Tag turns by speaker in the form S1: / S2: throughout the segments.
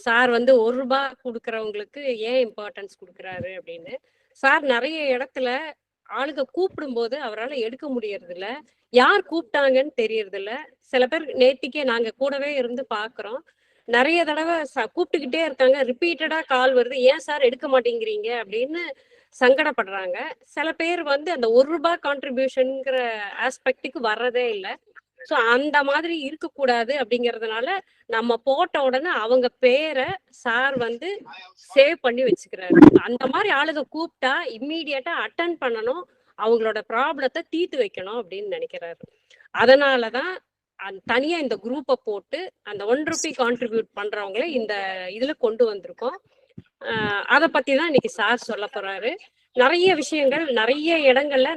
S1: Sir வந்து ₹1 குடுக்குறவங்களுக்கு ஏன் importance குடுக்குறாரு அப்படின்னு. சார் நெறைய இடத்துல ஆளுங்க கூப்பிடும்போது அவரால எடுக்க முடியறதில்ல. யார் கூப்பிட்டாங்கன்னு தெரியறதில்ல. சில பேர் நேத்திக்கே நாங்க கூடவே இருந்து பார்க்குறோம். நெறைய தடவ கூப்பிட்டுக்கிட்டே இருக்காங்க. ரிப்பீட்டடா கால் வருது. "ஏன் சார் எடுக்க மாட்டேங்கிறீங்க?" அப்படின்னு சங்கடப்படுறாங்க. சில பேர் வந்து அந்த ₹1 கான்ட்ரிபியூஷன்ங்கிற ஆஸ்பெக்ட்டுக்கு வர்றதே இல்ல. ஸோ அந்த மாதிரி இருக்கக்கூடாது அப்படிங்கிறதுனால, நம்ம போட்ட உடனே அவங்க பேர சார் வந்து சேவ் பண்ணி வச்சுக்கிறாரு. அந்த மாரி ஆளுங்க கூப்பிட்டா இம்மீடியட்டா அட்டெண்ட் பண்ணணும். அவங்களோட ப்ராப்ளத்த தீர்த்து வைக்கணும் அப்படின்னு நெனைக்கிறாரு. அதனால தான் தனியா இந்த குரூப்ப போட்டு அந்த ₹1 கான்ட்ரிபியூட் பண்றவங்கள இந்த இதுல கொண்டு வந்திருக்கோம். அத பத்தி தான் இன்னைக்கு சார் சொல்லப் போறாரு. நெறைய விஷயங்கள், நெறைய இடங்கள்ல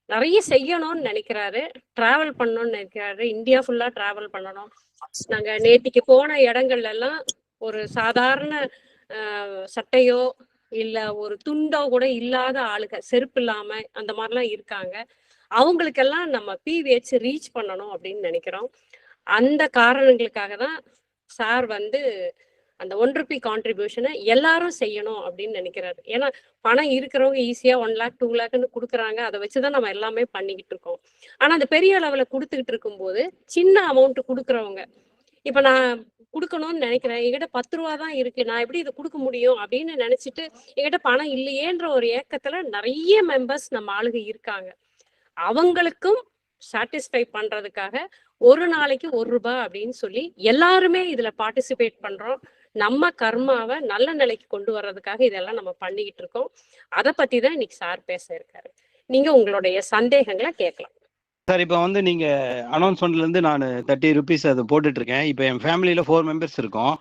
S1: நெறைய செய்யணும்னு நெனைக்கிறாரு. டிராவல் பண்ணணும்னு நெனைக்கிறாரு. இந்தியா ஃபுல்லா டிராவல் பண்ணணும். நாங்க நேத்திக்கு போன இடங்கள்ல எல்லாம் ஒரு சாதாரண சட்டையோ இல்ல ஒரு துண்டோ கூட இல்லாத ஆளுங்க, செருப்பு இல்லாம அந்த மாதிரிலாம் இருக்காங்க. அவங்களுக்கெல்லாம் நம்ம பிவிஹெச் ரீச் பண்ணணும் அப்படின்னு நெனைக்கிறோம். அந்த காரணங்களுக்காக தான் சார் வந்து அந்த ₹1 கான்ட்ரிபியூஷனை எல்லாரும் செய்யணும் அப்படின்னு நினைக்கிறாரு. ஏன்னா பணம் இருக்கிறவங்க ஈஸியா 1 லேக் 2 லேக்னு கொடுக்குறாங்க. அதை வச்சுதான் நம்ம எல்லாமே பண்ணிக்கிட்டு இருக்கோம். ஆனா அந்த பெரிய அளவுல கொடுத்துக்கிட்டு இருக்கும்போது சின்ன அமௌண்ட் கொடுக்குறவங்க, இப்ப நான் கொடுக்கணும்னு நினைக்கிறேன், என்கிட்ட ₹10 தான் இருக்கு, நான் எப்படி இதை கொடுக்க முடியும் அப்படின்னு நினைச்சிட்டு என்கிட்ட பணம் இல்லையேன்ற ஒரு ஏக்கத்துல நிறைய மெம்பர்ஸ் நம்ம ஆளுங்க இருக்காங்க. அவங்களுக்கும் சாட்டிஸ்ஃபை பண்றதுக்காக ஒரு நாளைக்கு ₹1 அப்படின்னு சொல்லி எல்லாருமே இதுல பார்ட்டிசிபேட் பண்றோம். நம்ம கர்மாவை நல்ல நிலைக்கு கொண்டு வர்றதுக்காக இதெல்லாம் நம்ம பண்ணிக்கிட்டு இருக்கோம். அதை பத்தி தான் இன்னைக்கு சார் பேச இருக்காரு. நீங்க உங்களுடைய சந்தேகங்களை கேட்கலாம்.
S2: சார், இப்போ வந்து நீங்க அனௌன்ஸ்மெண்ட்ல இருந்து நான் ₹30 அது போட்டுட்டு இருக்கேன். இப்போ என் ஃபேமிலியில 4 மெம்பர்ஸ் இருக்கோம்.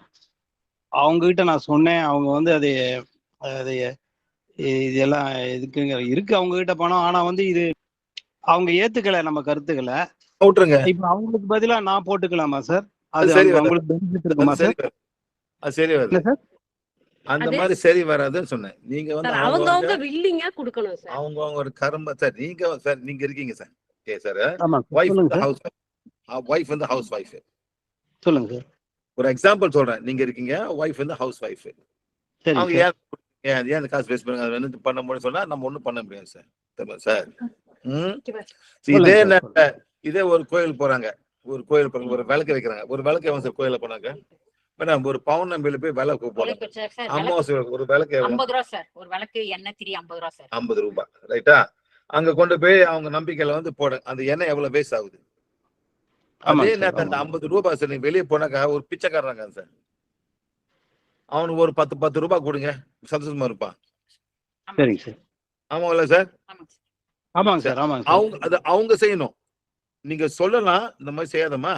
S2: அவங்க கிட்ட நான் சொன்னேன். அவங்க வந்து அது இதெல்லாம் இதுக்குங்க இருக்கு அவங்க கிட்ட பணம். ஆனா வந்து இது அவங்க ஏத்துக்கல நம்ம கருத்துக்களை. இப்ப அவங்களுக்கு பதிலா நான் போட்டுக்கலாமா சார்? அது அவங்களுக்கு பெனிஃபிட் இருக்குமா சார்?
S3: அது சரி வராது சார். அந்த மாதிரி சரி வராதுன்னு சொன்னேன். நீங்க வந்து
S1: அவங்க வில்லிங்கா கொடுக்கணும் சார்.
S3: அவங்க ஒரு கர்ம சார். நீங்க இருக்கீங்க சார். Okay sir. வைஃப் வந்து ஹவுஸ் வைஃப்.
S2: சொல்லுங்க சார்.
S3: ஒரு எக்ஸாம்பிள் சொல்றேன். நீங்க இருக்கீங்க, வைஃப் வந்து ஹவுஸ் வைஃப். அவங்க ஏன் அந்த காசு வேஸ்ட் பண்ணுங்க, அது வந்து பண்ண முடியும் சொன்னா நம்ம ஒண்ணும் பண்ண முடியாது சார். தெரியுமா சார்? இதே ஒரு கோயில் போறாங்க, ஒரு கோயில் போறாங்க, ஒரு விளக்கு வைக்கிறாங்க. ஒரு விளக்கு எவன் சார் கோயில போனாங்க? மேடம் ஒரு பௌர்ணமியில போய் விளக்கு போனாங்க. அமாவாசை ஒரு விளக்கு
S4: ₹50 சார். ஒரு விளக்கு எண்ணெய் திரி ₹50 சார்.
S3: ₹50 ரைட்டா? அங்க கொண்டு போய் அவங்க நம்பிக்கையில வந்து போட அந்த எண்ணெய் எவ்வளவு வேஸ்ட் ஆகுது. அதே நேரத்தில் அந்த ₹50 சார் நீங்க வெளியே போனாக்கா ஒரு பிச்சைக்காரங்க சார், அவனுக்கு ஒரு 10 ரூபாய் கொடுங்க, சந்தோஷமா இருப்பான்.
S2: சரிங்க சார்.
S3: ஆமாங்களா சார்?
S2: ஆமாங்க சார். ஆமாங்க.
S3: அவங்க செய்யணும். நீங்க சொல்லலாம் இந்த மாதிரி செய்யாதம்மா,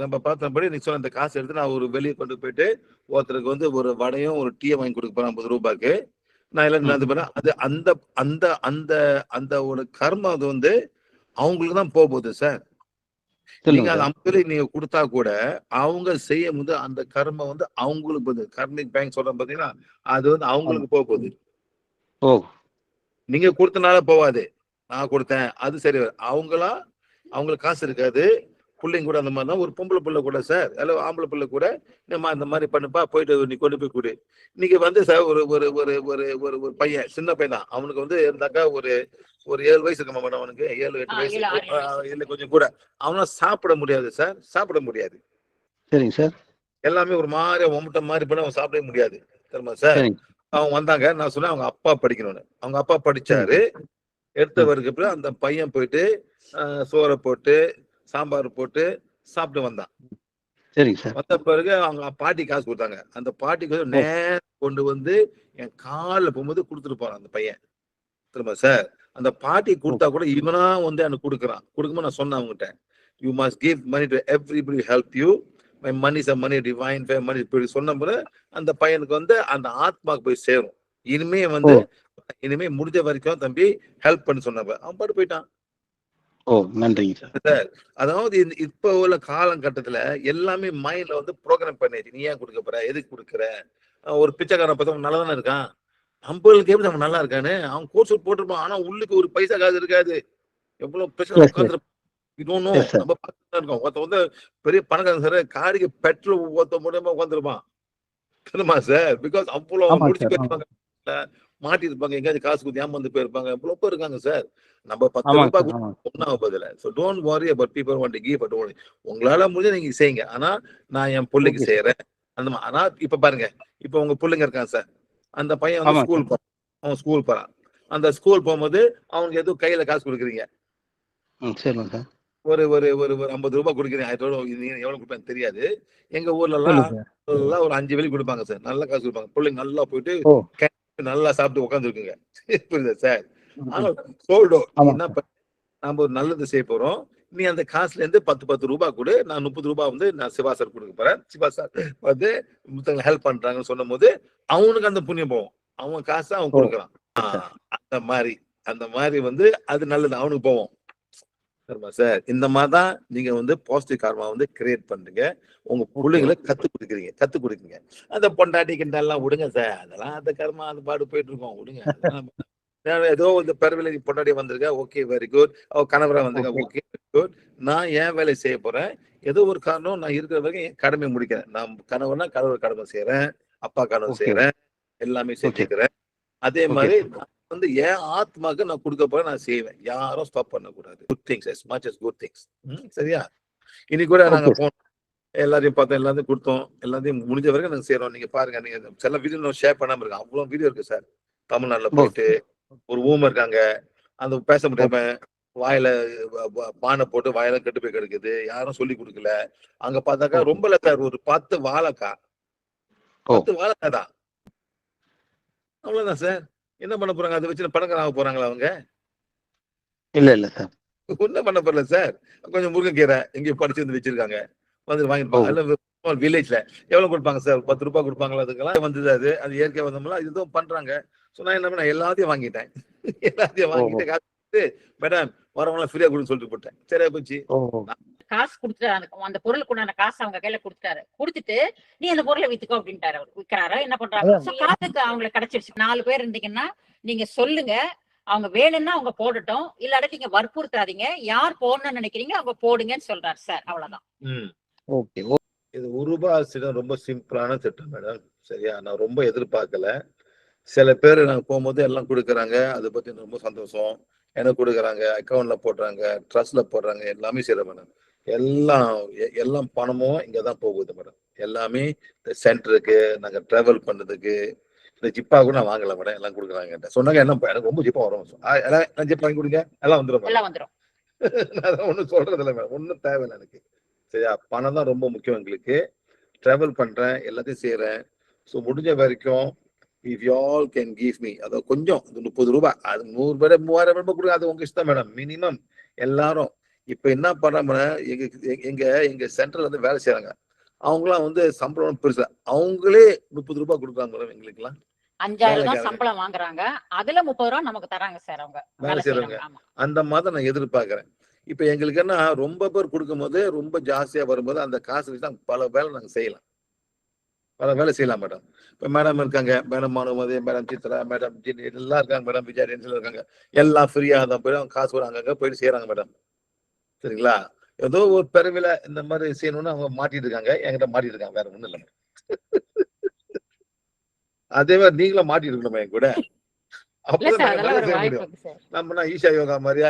S3: நம்ம பார்த்தபடி நீங்க சொன்ன அந்த காசு எடுத்து நான் ஒரு வெளியே கொண்டு போயிட்டு ஒருத்தருக்கு வந்து ஒரு வடையும் ஒரு டீயை வாங்கி கொடுக்க போறேன் ₹50. நான் எல்லாம் அது அந்த அந்த அந்த அந்த ஒரு கர்மம் அது வந்து அவங்களுக்கு தான் போகுது சார். நீங்க அந்த ₹50 நீங்க கொடுத்தா கூட அவங்க செய்யும் போது அந்த கர்மம் வந்து அவங்களுக்கு போகுது. கர்மிக் பேங்க் சொல்றேன் பாத்தீங்கன்னா, அது வந்து அவங்களுக்கு போகுது. நீங்க கொடுத்தனால போவாது. நான் கொடுத்தேன் அது சரி. அவங்களுக்கு காசு இருக்காது. பிள்ளைங்க கூட அந்த மாதிரி தான். ஒரு பொம்பளை பிள்ளை கூட சார், அல்ல ஆம்பளை பிள்ளை கூட நம்ம அந்த மாதிரி பண்ணுப்பா, போயிட்டு நீ கொண்டு போய் கொடு. இன்னைக்கு வந்து சார் ஒரு ஒரு ஒரு ஒரு ஒரு ஒரு பையன், சின்ன பையன் தான். அவனுக்கு வந்து இருந்தாக்கா ஒரு 7 வயசு இருக்க மாட்டான். அவனுக்கு 7 8 வயசு இல்லை கொஞ்சம் கூட. அவனால சாப்பிட முடியாது சார், சாப்பிட முடியாது.
S2: சரிங்க சார்.
S3: எல்லாமே ஒரு மாதிரி ஒமட்ட மாதிரி பண்ண அவன் சாப்பிடவே முடியாது. தெரியுமா சார்? அவங்க வந்தாங்க, நான் சொன்னேன் அவங்க அப்பா படிக்கணும்னு. அவங்க அப்பா படிச்சாரு. எடுத்தவருக்கு அந்த பையன் போயிட்டு சோறை போட்டு சாம்பார் போட்டு சாப்பிட்டு வந்தான்.
S2: சரிங்க சார்.
S3: வந்த பிறகு அவங்க பாட்டி காசு கொடுத்தாங்க. அந்த பாட்டிக்கு வந்து நேரம் கொண்டு வந்து என் காலில் போகும்போது கொடுத்துட்டு போறான் அந்த பையன். தெரியுமா சார்? அந்த பாட்டி கொடுத்தா கூட இவனா வந்து எனக்கு கொடுக்குறான். கொடுக்கும்போது நான் சொன்னேன் அவங்ககிட்ட, you must give money to everybody help you, my money is a money divine money. இப்படி சொன்ன போது அந்த பையனுக்கு வந்து அந்த ஆத்மாக்கு போய் சேரும். இனிமே முடிஞ்ச வரைக்கும் தம்பி ஹெல்ப் பண்ணி சொன்னப்ப அவன் பாட்டு போயிட்டான்.
S2: நன்றிங்க
S3: சார். அதாவது இப்ப உள்ள காலகட்டத்துல எல்லாமே மைண்ட்ல வந்து ப்ரோக்ராம் பண்ணிடுச்சு. நீ ஏன் கொடுக்க போற, எதுக்கு கொடுக்குற? ஒரு பிச்சைக்காரன் பார்த்தா அவன் நல்லா தானே இருக்கான். நம்மளுக்கு எப்படி அவன் நல்லா இருக்கான்னு அவன் கோர்ஸ் போட்டிருப்பான். ஆனா உள்ளுக்கு ஒரு பைசா காசு இருக்காது. எவ்வளவு பிரச்சனை உட்காந்துருப்பான். We don't know.
S2: Yes sir.
S3: நம்ம பார்த்துட்டு இருக்கோம். ஒருத்தன் வந்து பெரிய பணக்காரன் சார், காடிக்கு பெட்ரோல் ஊத்த முடியாம உட்காந்துருப்பான். தெரியுமா சார்? பிகாஸ் அவ்வளோ
S2: ஆமா
S3: முடிச்சு
S2: சார்.
S3: போயிருப்பாங்க. மாட்டி இருப்பாங்க, எங்கேயாச்சும் காசு கொடுத்து ஏமாந்து போயிருப்பாங்க. எவ்வளோ பேர் இருக்காங்க சார். நம்ம 10
S2: ஆமாங்க
S3: ரூபாய்
S2: சார். ஆமாங்க.
S3: ஒன்றாக பதில. So don't worry about people want to give but only உங்களால முடிஞ்ச நீங்க செய்யுங்க. ஆனா நான் என் பிள்ளைக்கு
S2: ஓகே சார்.
S3: செய்யறேன். ஆனா இப்ப பாருங்க, இப்ப உங்க பிள்ளைங்க இருக்கான் சார். அந்த பையன் வந்து
S2: ஆமாங்க
S3: ஸ்கூல்
S2: சார்.
S3: போறான். அவன் ஸ்கூல் போறான். அந்த ஸ்கூல் போகும்போது அவனுக்கு எதுவும் கையில காசு கொடுக்குறீங்க.
S2: சரிங்க சார்.
S3: ஒரு ஒரு ஒரு ஒரு 50 ரூபாய் கொடுக்குறீங்க. நீ எவ்வளவு கொடுப்பேன்னு தெரியாது. எங்க ஊர்ல எல்லாம்
S2: சொல்லுங்க சார்.
S3: எல்லாம் ஒரு 5 வெளி கொடுப்பாங்க சார். நல்ல காசு கொடுப்பாங்க. பிள்ளைங்க நல்லா போயிட்டு
S2: ஓ.
S3: நல்லா சாப்பிட்டு உட்காந்துருக்குங்க. புரியுதா சார்?
S2: ம்,
S3: ஆனா
S2: ம்.
S3: சொல்றோம் நீ
S2: ஆமாங்க
S3: என்ன
S2: சார்.
S3: பண்ண, நாம ஒரு நல்லது செய்ய போறோம். நீ அந்த காசுல இருந்து 10 ரூபாய் கொடு. நான் 30 ரூபாய் வந்து நான் சிவா சார் கொடுக்க போறேன். சிவா சார் வந்து மத்தவங்க ஹெல்ப் பண்றாங்கன்னு சொன்னும் போது அவனுக்கு அந்த புண்ணியம் போகும். அவன் காசை அவன்
S2: ஓ.
S3: கொடுக்குறான்.
S2: சார்.
S3: அந்த மாதிரி வந்து அது நல்லது அவனுக்கு போவோம். சரிமா சார்? இந்த மாதிரி தான் நீங்க வந்து பாசிட்டிவ் கார்மா வந்து கிரியேட் பண்றீங்க. உங்க பிள்ளைங்களை கத்து கொடுக்குறீங்க. அந்த பொண்டாட்டி கிண்டெல்லாம் விடுங்க சார். அதெல்லாம் அந்த கர்மா அந்த பாடு போயிட்டு இருக்கோம். விடுங்க. அதெல்லாம் ஏதோ இந்த பெருவிலை பொண்டாடி வந்திருக்க, ஓகே வெரி குட். அவ கணவரா வந்திருக்க, ஓகே வெரி குட். நான் என் வேலையை செய்ய போறேன். ஏதோ ஒரு காரணம் நான் இருக்கிற வரைக்கும் என் கடமையை முடிக்கிறேன். நான் கணவனா கடவுள் கடமை செய்யறேன், அப்பா கடமை செய்யறேன், எல்லாமே செஞ்சுக்கிறேன். அதே மாதிரி நான் வந்து என் ஆத்மாக்கு நான் கொடுக்க போறேன், நான் செய்வேன். யாரும் ஸ்டாப் பண்ணக்கூடாது. Good things as much as good things. சரியா? இன்னைக்கு கூட நாங்க போனோம், எல்லாரையும் பார்த்தோம், எல்லாத்தையும் கொடுத்தோம், எல்லாத்தையும் முடிஞ்ச வரைக்கும் நாங்க செய்யறோம். நீங்க பாருங்க, நீங்க சில வீடியோ ஷேர் பண்ணாம இருக்கேன். அவ்வளவு வீடியோ இருக்கு சார். தமிழ்நாட்டுல போயிட்டு ஒரு ஊமை இருக்காங்க, அந்த பேச முடியாம வாயில பானை போட்டு வாயில கெட்டு போய் கிடக்குது. யாரும் சொல்லி கொடுக்கல. அங்க பார்த்தாக்கா ரொம்ப இல்ல சார், ஒரு 10 வாழைக்காய், 10 வாழைக்காய் தான். அவ்வளவுதான் சார். என்ன பண்ண போறாங்க? அதை வச்சு பணக்காரங்க ஆக போறாங்களா அவங்க?
S2: இல்ல சார்.
S3: ஒன்னும் பண்ண போறல சார். கொஞ்சம் முருங்கைக்கீரை எங்கேயும் படிச்சு வந்து வச்சிருக்காங்க, வந்து வாங்கிப்பாங்க. அதுல வில்லேஜ்ல எவ்வளவு கொடுப்பாங்க சார்? 10 ரூபாய் கொடுப்பாங்களா? அதுக்கெல்லாம் வந்தது அது இயற்கை வந்தோம்னா இதுவும் பண்றாங்க. நான் என்ன பண்ண, எல்லாத்தையும் வாங்கிட்டேன். எல்லாத்தையும் வாங்கிட்டு காசு மேடம் வரவங்களாம் ஃப்ரீயா கொடுன்னு சொல்லிட்டு போட்டேன். சரியா போச்சு.
S4: காசு கொடுத்துட்டாரு, அந்த பொருளுக்கு உண்டான காசு அவங்க கையில கொடுத்துட்டாரு. கொடுத்துட்டு நீ அந்த பொருளை வித்துக்கோ அப்படின்ட்டாரு. அவர் விற்கிறாரு. என்ன பண்றாங்க, காசுக்கு அவங்களுக்கு கிடைச்சிருச்சு. 4 பேர் இருந்தீங்கன்னா நீங்க சொல்லுங்க, அவங்க வேணும்னா அவங்க போடட்டும், இல்லாட்டி நீங்க வற்புறுத்தாதீங்க. யார் போடணும்னு நினைக்கிறீங்க அவங்க போடுங்கன்னு சொல்றாரு சார். அவ்வளவுதான்.
S3: இது ரூபாய் திட்டம் ரொம்ப சிம்பிளான திட்டம் மேடம். சரியா? நான் ரொம்ப எதிர்பார்க்கல. சில பேர் நாங்க போகும்போது எல்லாம் கொடுக்குறாங்க, அதை பத்தி ரொம்ப சந்தோஷம். எனக்கு கொடுக்குறாங்க, அக்கௌண்ட்ல போடுறாங்க, ட்ரஸ்ட்ல போடுறாங்க, எல்லாமே செய்யற மேடம். எல்லாம் பணமும் இங்கதான் போகுது மேடம். எல்லாமே இந்த சென்டருக்கு, நாங்க டிராவல் பண்றதுக்கு, இந்த ஜிப்பா கூட நான் வாங்கல மேடம். எல்லாம் கொடுக்குறாங்க. சொன்னாங்க என்ன எனக்கு ரொம்ப ஜிப்பா வரும். எல்லாம் ஜிப்பா வாங்கி கொடுங்க, எல்லாம் வந்துடும்.
S4: எல்லாம் வந்துடும்.
S3: நான் ஒன்னும் சொல்றது இல்லை மேடம். ஒன்னும் தேவையில்லை எனக்கு. சரியா? பணம் தான் ரொம்ப முக்கியம் எங்களுக்கு. டிராவல் பண்றேன், எல்லாத்தையும் செய்யறேன். ஸோ முடிஞ்ச வரைக்கும் if you all can give me, அது கொஞ்சம் 30 ரூபாய், அது 100 பேர் 3000 ரூபாய் கொடுங்க, அது உங்க இஷ்டம் மேடம். மினிமம் எல்லாரும் இப்ப என்ன பண்றாங்க, எங்க சென்டர்ல வந்து வேலை செய்யறாங்க, அவங்களாம் வந்து சம்பளம் பெருசா, அவங்களே 30 ரூபாய் கொடுக்குறாங்க மேடம். எங்களுக்கு எல்லாம்
S4: 5000 தான் சம்பளம் வாங்குறாங்க. அதுல 30 ரூபாய் நமக்கு தராங்க சார் அவங்க
S3: வேலை செய்யறாங்க. அந்த மாதிரி நான் எதிர்பார்க்கிறேன். இப்ப எங்களுக்கு என்ன, ரொம்ப பேர் கொடுக்கும் போது ரொம்ப ஜாஸ்தியா வரும்போது அந்த காசு வச்சு தான் பல வேலை நாங்க செய்யலாம், பல வேலை செய்யலாம் மேடம். இப்ப மேடம் இருக்காங்க, மேடம் அனுமதி, மேடம் சித்ரா, மேடம் எல்லாம் இருக்காங்க மேடம், விஜயா இருக்காங்க. எல்லாம் ஃப்ரீயா தான் போய் அவங்க காசு வர அங்கங்க போயிட்டு செய்யறாங்க மேடம். சரிங்களா? ஏதோ ஒரு பெருவில இந்த மாதிரி செய்யணும்னு அவங்க மாட்டிட்டு இருக்காங்க, என்கிட்ட மாட்டிட்டு இருக்காங்க. வேற ஒண்ணும் இல்லை மேடம். அதே மாதிரி நீங்களும் மாட்டிட்டு இருக்கணுமா என் கூட? நம்ம ஈஷா யோகா மாதிரியா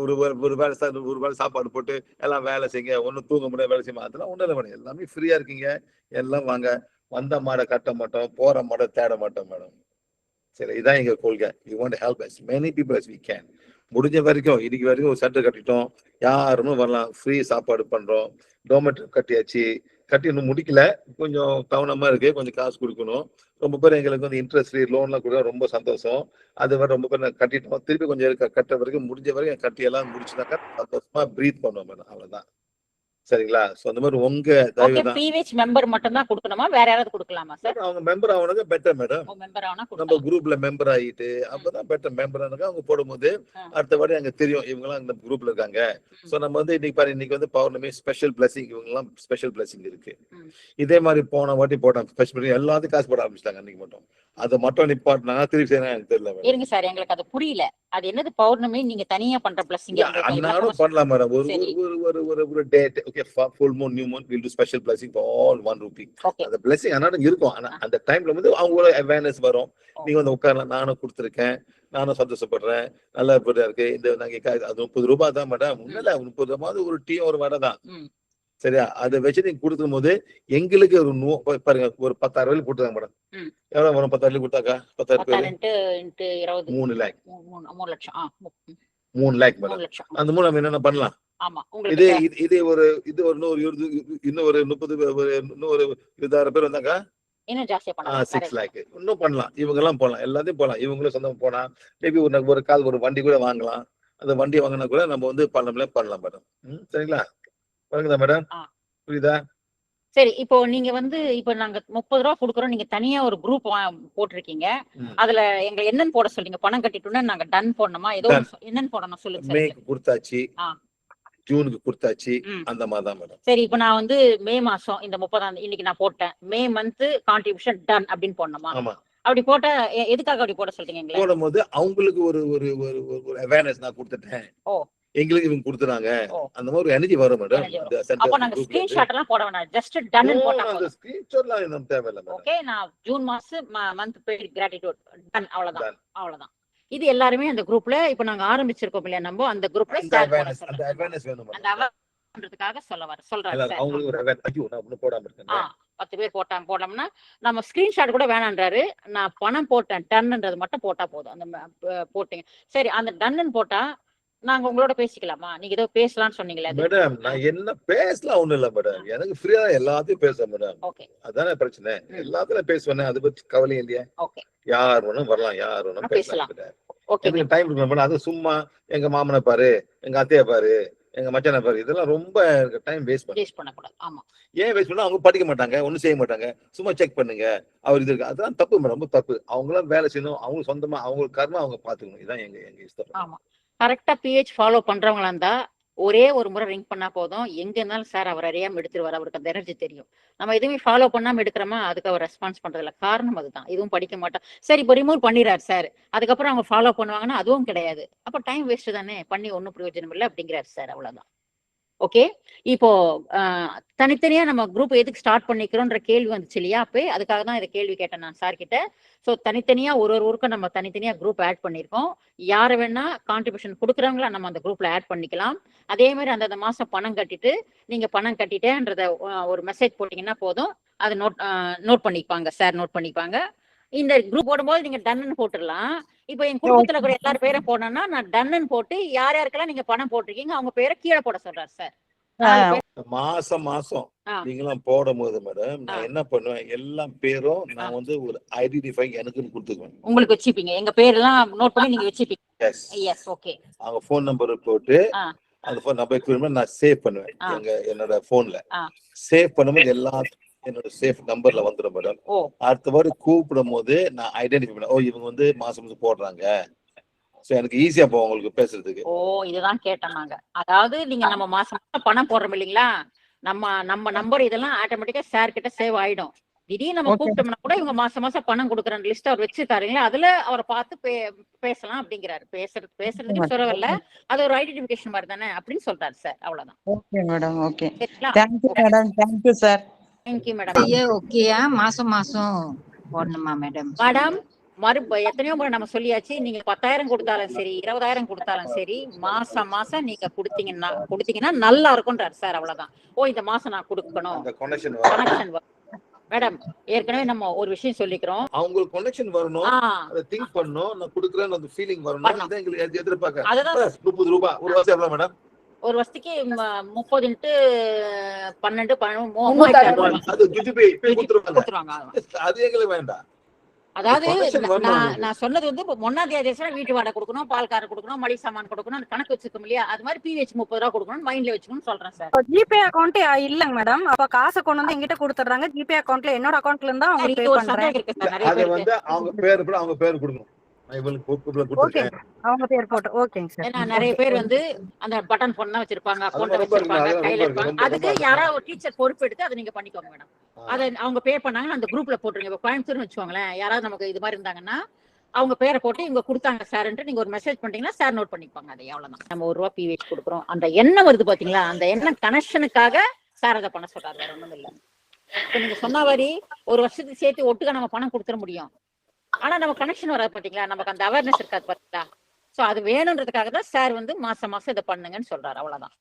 S3: ஒரு வேலை சாப்பாடு போட்டு எல்லாம் வேலை செய்யுங்க, ஒன்னும் தூங்க முடியாது, வேலை செய்ய அதெல்லாம் ஒண்ணும் இல்லை மேடம். எல்லாமே ஃப்ரீயா இருக்கீங்க, எல்லாம் வாங்க. வந்த மாடை கட்ட மாட்டோம், போற மாடை தேட மாட்டோம் மேடம். சரி, இதான் எங்க கொள்கை. You want to help as many people as we can. முடிஞ்ச வரைக்கும் இன்னைக்கு வரைக்கும் ஒரு சென்டர் கட்டிட்டோம், யாருமே வரலாம், ஃப்ரீ சாப்பாடு பண்றோம். டோமெட்ரி கட்டியாச்சு, கட்டி இன்னும் முடிக்கல, கொஞ்சம் கவனமா இருக்கு, கொஞ்சம் காசு கொடுக்கணும். ரொம்ப பேர் எங்களுக்கு வந்து இன்ட்ரெஸ்ட் ஃப்ரீ லோன்லாம் கொடுக்க ரொம்ப சந்தோஷம். அது மாதிரி ரொம்ப பேர் நாங்கள் கட்டிட்டோம். திருப்பி கொஞ்சம் கட்ட வரைக்கும் முடிஞ்ச வரைக்கும் கட்டி எல்லாம் முடிச்சுனாக்கா சந்தோஷமா ப்ரீத் பண்ணுவோம் மேடம். அவ்வளவுதான். சரிங்களா? சோ அந்த மாதிரி உங்க
S4: ஓகே,
S3: தயவு தான்.
S4: பிஹெச் மெம்பர் மட்டும் தான் கொடுக்கணுமா, வேற யாராவது கொடுக்கலாமா சார்?
S3: அவங்க மெம்பர் ஆவனது பெட்டர் மேடம்.
S4: மெம்பர் ஆனா
S3: நம்ம
S4: கொடுக்கலாம்.
S3: குரூப்ல மெம்பர் ஆயிட்டு அப்பதான் பெட்டர் மெம்பர் ஆனாங்க. அவங்க போடும்போது அடுத்த வாட்டி அங்க தெரியும் இவங்க எல்லாம் இந்த குரூப்ல இருக்காங்க. சோ நம்ம வந்து இன்னைக்கு பாரு, இன்னைக்கு வந்து பௌர்ணமி ஸ்பெஷல் பிளஸிங், இவங்க எல்லாம் ஸ்பெஷல் பிளஸிங் இருக்கு. இதே மாதிரி போன வாட்டி போட்டாங்க ஸ்பெஷல், எல்லாத்தையும் காசு போட ஆரம்பிச்சிட்டாங்க அன்னைக்கு மட்டும். அதை மட்டும் நிப்பாட்டினாங்க, திருப்பி செய்யணும் எனக்கு தெரியல மேடம்.
S4: இருங்க சார், எங்களுக்கு அது புரியல. அது என்னது பௌர்ணமி நீங்க தனியா பண்ற பிளஸிங்?
S3: அன்னாடும் பண்ணலாம் மேடம். ஒரு date okay, full Moon new Moon will do special blessing for all 1 Ruby. அந்த பிளஸிங் அன்னாடும் இருக்கும். ஆனா அந்த டைம்ல வந்து அவங்களோட அவேர்னஸ் வரும். நீங்க வந்து உட்காரலாம், நானும் கொடுத்துருக்கேன், நானும் சந்தோஷப்படுறேன், நல்லா இருக்கு. இந்த நாங்க அது 30 ரூபாய் தான் மேடம். உண்மையில 30 ரூபாய் ஒரு டீ ஒரு வடை தான். சரியா? அதை வச்சு நீங்க கொடுக்கும் போது எங்களுக்கு ஒரு பாருங்க, ஒரு 10,000 ரூபாய் கொடுத்தாங்க மேடம். எவ்வளவு வரும் 10,000 கொடுத்தாக்கா? 10,000 3 லேக்.
S4: 3 லட்சம்.
S3: 3 லேக் மேடம். அந்த 3 நம்ம என்னென்ன பண்ணலாம்? இது ஒரு இன்னொரு 20,000 பேர் வந்தாக்கா
S4: இன்னும் ஜாஸ்தியா பண்ணலாம்.
S3: 6 லேக் இன்னும் பண்ணலாம். இவங்க எல்லாம் போலாம், எல்லாத்தையும் போலாம். இவங்களும் சொந்தம் போனா மேபி ஒரு கால் ஒரு வண்டி கூட வாங்கலாம். அந்த வண்டி வாங்கினா கூட நம்ம வந்து பண்ணலாம் மேடம். சரிங்களா? வாங்குதா மேடம்? புரியுதா?
S4: சரி, இப்போ நீங்க வந்து இப்ப நாங்க 30 ரூபாய் கொடுக்குறோம், நீங்க தனியா ஒரு குரூப் போட்டிருக்கீங்க. அதுல எங்க என்னன்னு போட சொல்றீங்க? பணம் கட்டிட்டோம்னா நாங்க டன் போடணுமா? ஏதோ என்னன்னு போடணும் சொல்லுங்க.
S3: மேக்கு கொடுத்தாச்சு, ஜூனுக்கு கொடுத்தாச்சு, அந்த மாதிரி தான் மேடம்.
S4: சரி, இப்ப நான் வந்து மே மாசம் இந்த 30ஆம் இன்னைக்கு நான் போட்டேன், மே மந்த் கான்ட்ரிபியூஷன் டன் அப்படின்னு போடணுமா?
S3: ஆமா.
S4: அப்படி போட்டா எதுக்காக அப்படி போட சொல்றீங்க?
S3: போடும்போது அவங்களுக்கு ஒரு அவேர்னஸ் நான் கொடுத்துட்டேன், எங்களுக்கு இவங்க கொடுத்துறாங்க, அந்த மாதிரி ஒரு எனர்ஜி வரும் மேடம்.
S4: அப்ப நாங்க ஸ்கிரீன்ஷாட் எல்லாம் போட வேணாம், ஜஸ்ட் டன் போட்டா போதும்.
S3: அந்த ஸ்கிரீன்ஷாட்லாம் எனக்கு தேவையில்லை மேடம்.
S4: ஓகே, நான் ஜூன் மாசம் மந்த் பே கிராட்டிட்யூட் டன், அவ்வளவுதான். இது எல்லாருமே அந்த குரூப்ல இப்ப நாங்க ஆரம்பிச்சிருக்கோம் இல்லையா, நம்ம அந்த குரூப்ல ஷேர் பண்ண சொல்றோம்.
S3: அந்த அவேர்னஸ் வேணும் மேடம்.
S4: அந்த அவேர்னஸ்ன்றதுக்காக சொல்றேன் சார்.
S3: அவங்களுக்கு ஒரு அவேர்னஸ். ஐயோ நான் ஒண்ணு போடாம இருக்கேன்.
S4: 10 பேர் போட்டோம்னா நம்ம ஸ்கிரீன்ஷாட் கூட வேணான்றாரு. நான் பணம் போட்டேன் டன்ன்றது மட்டும் போட்டா போதும். அந்த போட்டீங்க சரி, அந்த டன்னு போட்டா நாங்க உங்களோட பேசிக்கலாமா? நீங்க ஏதோ பேசலாம்னு சொன்னீங்களே
S3: மேடம். நான் என்ன பேசலாம் ஒண்ணும் இல்ல மேடம். எனக்கு ஃப்ரீயா எல்லாத்தையும் பேசுறேன் மேடம்.
S4: ஓகே,
S3: அதானே பிரச்சனை. எல்லாத்தையும் பேசுவேன், அதை பத்தி கவலை இல்லையா?
S4: ஓகே,
S3: யார் வேணும் வரலாம், யார் வேணும் பேசலாம்.
S4: ஓகே,
S3: எனக்கு டைம் இருக்கு மேடம். அது சும்மா எங்க மாமனை பாரு, எங்க அத்தையை பாரு, எங்க மச்சானை பாரு, இதெல்லாம் ரொம்ப டைம் வேஸ்ட்
S4: பண்ணக்கூடாது. ஆமா,
S3: ஏன் வேஸ்ட் பண்ணா? அவங்க படிக்க மாட்டாங்க, ஒண்ணும் செய்ய மாட்டாங்க, சும்மா செக் பண்ணுங்க அவர் இது இருக்கு. அதெல்லாம் தப்பு மேடம், ரொம்ப தப்பு. அவங்களாம் வேலை செய்யணும், அவங்க சொந்தமா அவங்க கர்மா அவங்க பாத்துக்கணும். இதான் எங்க இஷ்டம்.
S4: ஆமா, கரெக்டா பிஹெச் ஃபாலோ பண்றவங்களா இருந்தா ஒரே ஒரு முறை ரிங் பண்ணா போதும். எங்க இருந்தாலும் சார் அவர் அறியாம எடுத்துருவாரு. அவருக்கு அந்த எனர்ஜி தெரியும். நம்ம எதுவுமே ஃபாலோ பண்ணாம எடுக்கிறோமா, அதுக்கு அவர் ரெஸ்பான்ஸ் பண்றது இல்ல. காரணம் அதுதான். இதுவும் படிக்க மாட்டோம். சரி, இப்போ ரிமூவ் பண்ணிடுறாரு சார், அதுக்கப்புறம் அவங்க ஃபாலோ பண்ணுவாங்கன்னா அதுவும் கிடையாது. அப்ப டைம் வேஸ்ட் தானே, பண்ணி ஒன்னும் பிரயோஜனம் இல்லை அப்படிங்கிறாரு சார். அவ்வளவுதான். ஓகே, இப்போ தனித்தனியா நம்ம குரூப் எதுக்கு ஸ்டார்ட் பண்ணிக்கிறோன்ற கேள்வி வந்துச்சு இல்லையா? அப்போ அதுக்காக தான் இதை கேள்வி கேட்டேன் நான் சார் கிட்ட. ஸோ தனித்தனியா ஒரு ஊருக்கும் நம்ம தனித்தனியா குரூப் ஆட் பண்ணியிருக்கோம். யாரை வேணா கான்ட்ரிபியூஷன் கொடுக்குறவங்கள நம்ம அந்த குரூப்ல ஆட் பண்ணிக்கலாம். அதே மாதிரி அந்த மாசம் பணம் கட்டிட்டு நீங்க பணம் கட்டிட்டேன்றத ஒரு மெசேஜ் போட்டீங்கன்னா போதும், அதை நோட் பண்ணிப்பாங்க சார், நோட் பண்ணிப்பாங்க. இந்த குரூப் போடும்போது நீங்க டன்னு போட்டுடலாம். இப்போ என் குடும்பத்துல கூட எல்லாரும் பேரை போடணும்னா நான் டன்னு போட்டு யார் யாருக்கெல்லாம் நீங்க பணம் போட்டிருக்கீங்க அவங்க பேரை கீழே போட சொல்றாரு சார்.
S3: மாசம் நீங்களாம் போடும் போது மேடம் நான் என்ன பண்ணுவேன், எல்லா பேரும் நான் வந்து ஒரு ஐடென்டிஃபை எனக்குன்னு கொடுத்துக்குவேன்.
S4: உங்களுக்கு வச்சுப்பீங்க, எங்க பேரெல்லாம் நோட் பண்ணி நீங்க வச்சுப்பீங்க. Yes, okay.
S3: அவங்க போன் நம்பர் போட்டு அந்த போன் நம்பர் நான் சேவ் பண்ணுவேன் என்னோட போன்ல. சேவ் பண்ணும்போது எல்லாத்துக்கும் என்னோட சேஃப் நம்பர்ல வந்துடும் மேடம். அடுத்த வாரம் கூப்பிடும் போது நான் ஐடென்டிஃபை பண்ண, இவங்க வந்து மாசம் போடுறாங்க. சோ எனக்கு ஈஸியா போகும் உங்களுக்கு பேசுறதுக்கு.
S4: இதுதான் கேட்டோம் நாங்க. அதாவது நீங்க நம்ம மாசம் பணம் போடுறோம் இல்லைங்களா, நம்ம நம்பர் இதெல்லாம் ஆட்டோமேட்டிக்கா சார் கிட்ட சேவ் ஆயிடும். திடீர்னு நம்ம கூப்பிட்டோம்னா கூட இவங்க மாசம் பணம் கொடுக்குற லிஸ்ட் அவர் வச்சு தரீங்களா, அதுல அவரை பார்த்து பேசலாம் அப்படிங்கிறாரு. பேசுறதுக்கு சொல்லவில்ல, அது ஒரு ஐடென்டிபிகேஷன் மாதிரி தானே அப்படின்னு சொல்றாரு சார். அவ்வளவுதான்.
S5: Okay madam, okay. Thank you madam, thank you sir.
S4: Thank you madam.
S6: ஓகேயா? மாசம் போடணுமா மேடம்?
S4: எத்தனையோ முறை நம்ம சொல்லியாச்சு. நீங்க 10,000 கொடுத்தாலும் சரி, 20,000 கொடுத்தாலும் சரி, மாசம் நீங்க கொடுத்தீங்கன்னா நல்லா இருக்கும்ன்றாரு சார். அவ்வளவுதான். இந்த மாசம் நான் கொடுக்கணும், கனெக்ஷன் மேடம். ஏற்கனவே நம்ம ஒரு விஷயம் சொல்லிக்கிறோம்,
S3: அவங்களுக்கு கனெக்ஷன் வரணும், அதை திங்க் பண்ணணும், நான் கொடுக்குறேன் அந்த ஃபீலிங் வரணும். அதான் எங்களுக்கு எதிர்பார்க்க. அதுதான் 30 ரூபாய் ஒரு வருஷம் எவ்வளவு மேடம்?
S4: ஒரு வருஷத்துக்கு 30 × 12
S3: அது எங்களுக்கு வேண்டாம்.
S4: அதாவது
S3: connection வரணும்
S4: நான்
S3: உங்களுக்கு.
S4: நான் சொன்னது வந்து இப்போ 1ஆம் தேதி வீட்டு வாடகை கொடுக்கணும், பால்காரர் கொடுக்கணும், மளிகை சாமான் கொடுக்கணும், அந்த கணக்கு வச்சிருக்கோம் இல்லையா, அது மாதிரி பிஹெச் 30 ரூபா கொடுக்கணும் மைண்ட்ல வச்சுக்கணும்னு சொல்றேன் சார்.
S7: ஜிபே அக்கௌண்ட் இல்லங்க மேடம். அப்ப காசை கொண்டு வந்து எங்கிட்ட கொடுத்துறாங்க. ஜிபே அக்கௌண்ட்ல என்னோட அக்கௌண்ட்ல இருந்தா அவங்க பே
S4: ஒரு
S7: பண்றேன்.
S4: சந்தேகம் இருக்கு சார் நிறைய
S3: அதை
S4: பேருக்கு.
S3: வந்து அவங்க பேர் கூட அவங்க பேர் கொடுக்கணும். நான் இவளுக்கு
S7: ஓகே
S3: கொடுத்துருக்கேன்.
S7: அவங்க பேர் போட்டு ஓகேங்க சார்.
S4: ஏன்னா நிறைய பேர் வந்து அந்த பட்டன் போன் தான் வச்சிருப்பாங்க, அக்கௌண்ட் வச்சிருப்பாங்க, கையில இருப்பாங்க. அதுக்கு யாராவது ஒரு டீச்சர் பொறுப்பு எடுத்து அதை நீங்க பண்ணிக்கோங்க மேடம். அதை அவங்க பே பண்ணாங்கன்னா அந்த குரூப்ல போட்டுருங்க. இப்போ கோயம்புத்தூர்னு வச்சுக்கோங்களேன், யாராவது நமக்கு இது மாதிரி இருந்தாங்கன்னா அவங்க பேரை போட்டு இவங்க கொடுத்தாங்க சார்ன்ட்டு நீங்க ஒரு மெசேஜ் பண்ணிட்டீங்கன்னா சார் நோட் பண்ணிப்பாங்க. அது எவ்வளவுதான். நம்ம 1 ரூபா பிஹெச் கொடுக்குறோம், அந்த எண்ணம் வருது பாத்தீங்களா, அந்த எண்ணம் கனெக்ஷனுக்காக சார் அதை பண்ண சொல்றாரு, வேற ஒண்ணும் இல்ல. இப்போ நீங்க சொன்ன மாதிரி ஒரு வருஷத்துக்கு சேர்த்து ஒட்டுக்கா நம்ம பணம் கொடுத்துட முடியும். ஆனா நம்ம கனெக்ஷன் வராது பாத்தீங்களா, நமக்கு அந்த அவேர்னஸ் இருக்காது பாத்தீங்களா. சோ அது வேணும்ன்றதுக்காக தான் சார் வந்து மாசம் மாசம் இதை பண்ணுங்கன்னு சொல்றாரு, அவ்வளவுதான்.